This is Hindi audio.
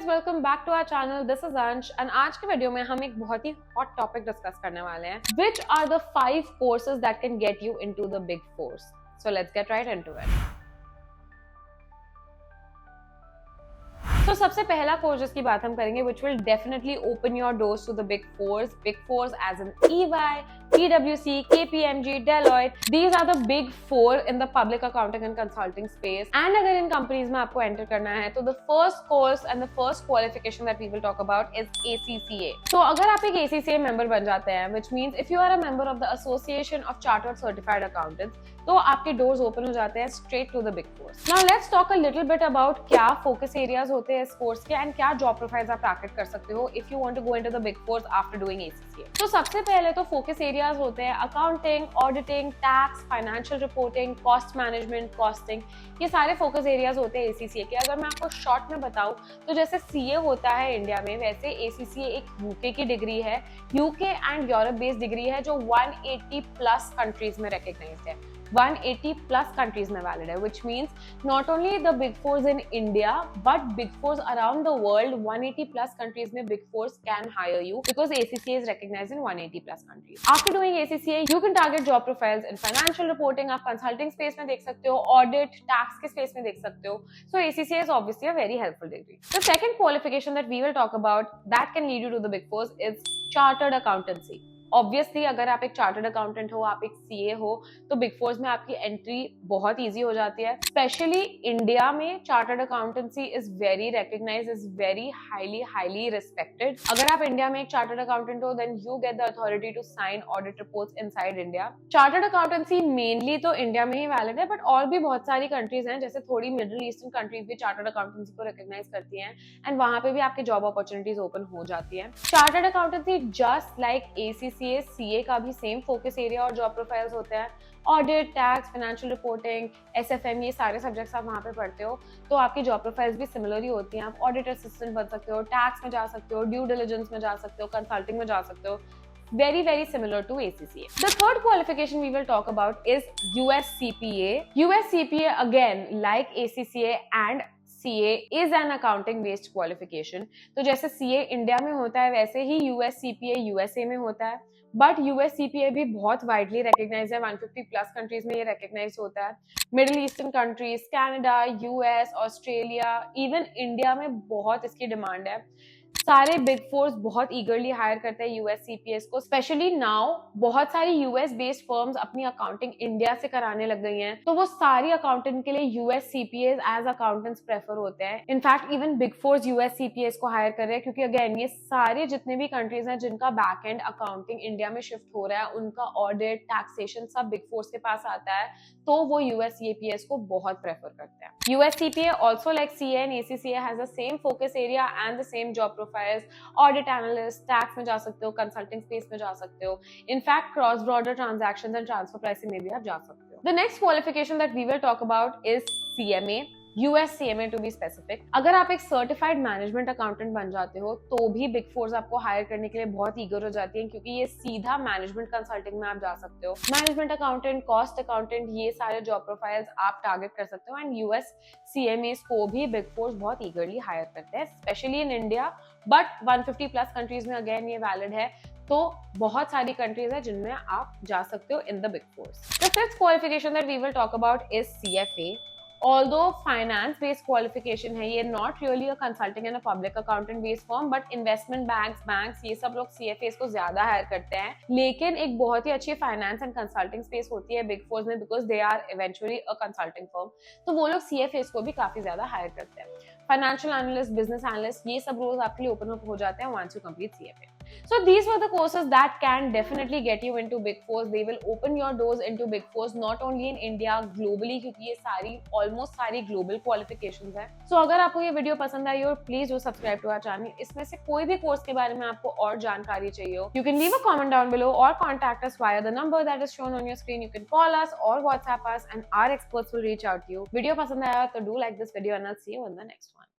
Guys, welcome back to our channel. This is Ansh and आज के वीडियो में हम एक बहुत ही हॉट टॉपिक डिस्कस करने वाले हैं, which are the 5 courses that can get you into the big fours. So let's get right into it. तो सबसे पहला कोर्स जिसकी बात हम करेंगे, which will definitely open your doors to the big fours as in EY, PwC, KPMG, Deloitte. These are the big four in the public accounting and consulting space. And अगर इन companies में आपको enter करना है, तो the first course and the first qualification that we will talk about is ACCA. तो अगर आप एक ACCA member बन जाते हैं, which means if you are a member of the Association of Chartered Certified Accountants, तो आपके डोर्स ओपन हो जाते हैं straight to the big fours. Now let's talk a little bit about क्या फोकस एरियाज होते हैं इस कोर्स के एंड क्या जॉब प्रोफाइल्स आप टारगेट कर सकते हो if you want to go into the big fours after doing ACCA। तो सबसे पहले तो फोकस एरियाज होते हैं accounting, auditing, tax, financial reporting, cost management, costing. ये सारे फोकस एरियाज होते हैं ACCA के। अगर मैं आपको शॉर्ट में बताऊं तो जैसे CA होता है इंडिया में, वैसे ACCA एक UK की डिग्री है, UK and Europe based degree है जो 180 प्लस कंट्रीज में रिकॉग्नाइज्ड है। 180 प्लस कंट्रीज में वैलिड है, which means not only the big fours in India but big fours around the world, 180 plus countries में big fours can hire you because ACCA is recognized in 180 plus countries. After doing ACCA, you can target job profiles in financial reporting, आप consulting space में देख सकते हो, audit, tax के space में देख सकते हो. So ACCA is obviously a very helpful degree. The second qualification that we will talk about that can lead you to the big fours is chartered accountancy. Obviously अगर आप एक चार्टर्ड अकाउंटेंट हो, आप एक CA हो, तो बिग फोर्स में आपकी एंट्री बहुत इजी हो जाती है। स्पेशली इंडिया में chartered accountancy is very recognised, is very highly respected. अगर आप इंडिया में एक चार्टर्ड अकाउंटेंट हो, then you get the authority to sign audit reports inside India. Chartered accountancy mainly तो इंडिया में ही वैलिड है, बट और भी बहुत सारी कंट्रीज हैं, जैसे थोड़ी मिडिल ईस्टर्न कंट्रीज भी चार्टर्ड अकाउंटेंसी को रिकॉग्नाइज करती हैं एंड वहां पे भी आपकी जॉब अपॉर्चुनिटीज ओपन हो जाती है। Chartered accountancy just like ACCA, CA का भी सेम फोकस एरिया और जॉब प्रोफाइल्स होते हैं। Audit, tax, financial reporting, SFM, ये सारे सब्जेक्ट्स आप वहाँ पे पढ़ते हो, तो आपकी जॉब प्रोफाइल्स भी सिमिलर ही होती हैं। आप ऑडिट असिस्टेंट बन सकते हो, टैक्स में जा सकते हो, ड्यू डिलिजेंस में जा सकते हो, कंसल्टिंग में जा सकते हो। Very similar to ACCA. The third qualification we will talk about is US CPA. US CPA again, like ACCA and CA is an accounting based qualification. तो जैसे CA इंडिया में होता है, वैसे ही US CPA USA में होता है, बट US CPA भी बहुत वाइडली रिकॉग्नाइज है। 150 प्लस कंट्रीज में ये रिकॉग्नाइज होता है। Middle eastern countries, Canada, US, Australia, even India में बहुत इसकी डिमांड है। सारे बिग फोर्स बहुत ईगरली हायर करते हैं US CPAs को। स्पेशली नाउ बहुत सारी US बेस्ड फर्म्स अपनी अकाउंटिंग इंडिया से कराने लग गई हैं, तो वो सारी अकाउंटेंट के लिए US CPAs as accountants prefer होते हैं। In fact even big fours US CPAs को हायर कर रहे हैं, क्योंकि अगेन ये सारे जितने भी कंट्रीज हैं जिनका बैक एंड अकाउंटिंग इंडिया में शिफ्ट हो रहा है, उनका ऑडिट, टैक्सेशन सब बिग फोर्स के पास आता है, तो वो US CPAs को बहुत प्रेफर करते हैं। US CPA also like CA and ACCA has the same focus area and the same job profiles. Audit analyst, tax में जा सकते हो, कंसल्टिंग स्पेस में जा सकते हो, in fact cross border transactions and transfer pricing में भी आप जा सकते हो। The next qualification that we will talk about is CMA, US CMA to be specific. अगर आप एक सर्टिफाइड मैनेजमेंट अकाउंटेंट बन जाते हो, तो भी बिग फोर्स आपको हायर करने के लिए बहुत ईगर हो जाती है, क्योंकि ये सीधा मैनेजमेंट कंसल्टिंग में आप जा सकते हो। मैनेजमेंट अकाउंटेंट, कॉस्ट अकाउंटेंट, ये सारे जॉब प्रोफाइल्स आप टारगेट कर सकते हो एंड US CMAs को भी बिग फोर्स बहुत ईगरली हायर करते हैं, specially in India, but 150 plus countries में अगेन ये वैलिड है, तो बहुत सारी कंट्रीज है जिनमें आप जा सकते हो in the big fours. The fifth qualification that we will talk about is CFA। Although finance based qualification है, ये not really a consulting and a public accountant based firm, but investment banks ये सब लोग CFAs को ज्यादा हायर करते हैं। लेकिन एक बहुत ही अच्छी finance and consulting space होती है big fours में, because they are eventually a consulting firm, तो वो लोग CFAs को भी काफी ज्यादा हायर करते हैं। फाइनेंशियल एनालिस्ट, बिजनेस एनालिस्ट, ये सब रोल्स आपके लिए ओपन अप हो जाते हैं once you complete CFA. So these were the courses that can definitely get you into big fours. They will open your doors into big fours not only in India, globally, क्योंकि ये सारी almost सारी global qualifications हैं। So अगर आपको ये वीडियो पसंद आई हो, please do subscribe to our channel. इसमें से कोई भी कोर्स के बारे में आपको और जानकारी चाहिए हो, you can leave a comment down below or contact us via the number that is shown on your screen. You can call us or WhatsApp us and our experts will reach out to you. Video पसंद आया तो do like this video and I'll see you in the next one.